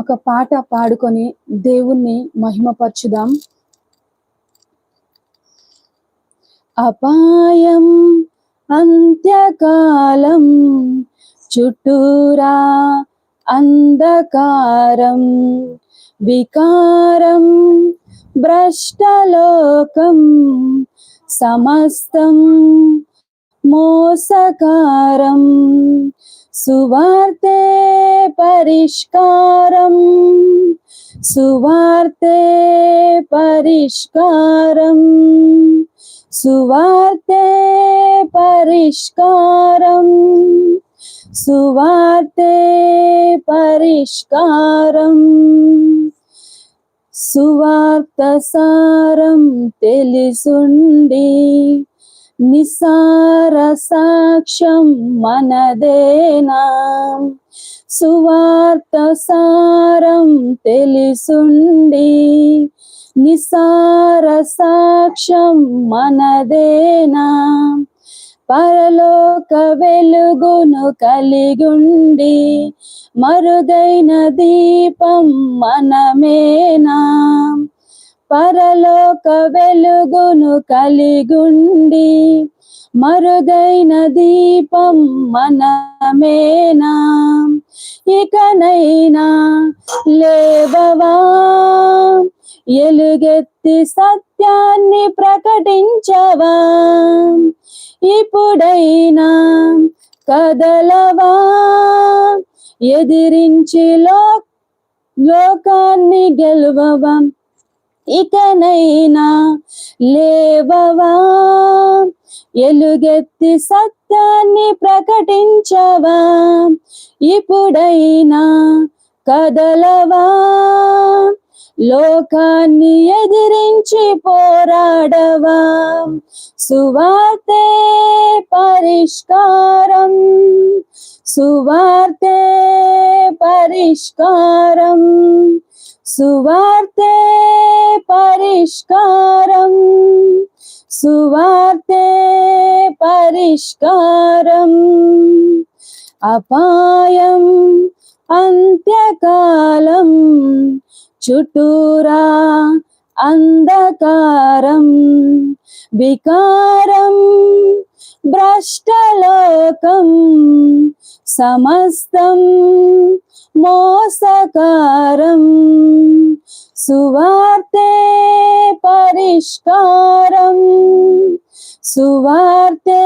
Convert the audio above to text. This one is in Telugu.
ఒక పాట పాడుకొని దేవుణ్ణి మహిమపరచుదాం. అపాయం అంత్యకాలం, చుట్టూరా అంధకారం, వికారం భ్రష్టలోకం, సమస్తం మోసకారం, సువార్తే పరిష్కారం, సువార్తే పరిష్కారం, సువార్తే పరిష్కారం, సువార్తే పరిష్కారం. సువార్త సారం తెలిసుండి నిసార సాక్ష్యం మనదేనా. సువార్త సారం తెలిసుండి నిసార సాక్ష్యం మనదేనా. పరలోక వెలుగును కలిగుండి మరుగైన దీపం మనమేనా. పరలోక వెలుగును కలిగుండి మరుగైన దీపం మనమేనా. ఇకనైనా లేవవా, ఎలుగెత్తి సత్యాన్ని ప్రకటించవా. ఇప్పుడైనా కదలవా, ఎదిరించి లోకాన్ని గెలవవా. ఇకనైనా లేవవా, ఎలుగెత్తి సత్యాన్ని ప్రకటించవా. ఇప్పుడైనా కదలవా, లోకాన్ని ఎదిరించి పోరాడవా. సువార్తే పరిష్కారం, సువార్తే పరిష్కారం, సువార్తే పరిష్కారం, సువార్తే పరిష్కారం. అపాయం అంత్యకాలం, చుట్టూరా అంధకారం, వికారం భ్రష్టలోకం, సమస్తం మోసకారం, సువార్తే పరిష్కారం, సువార్తే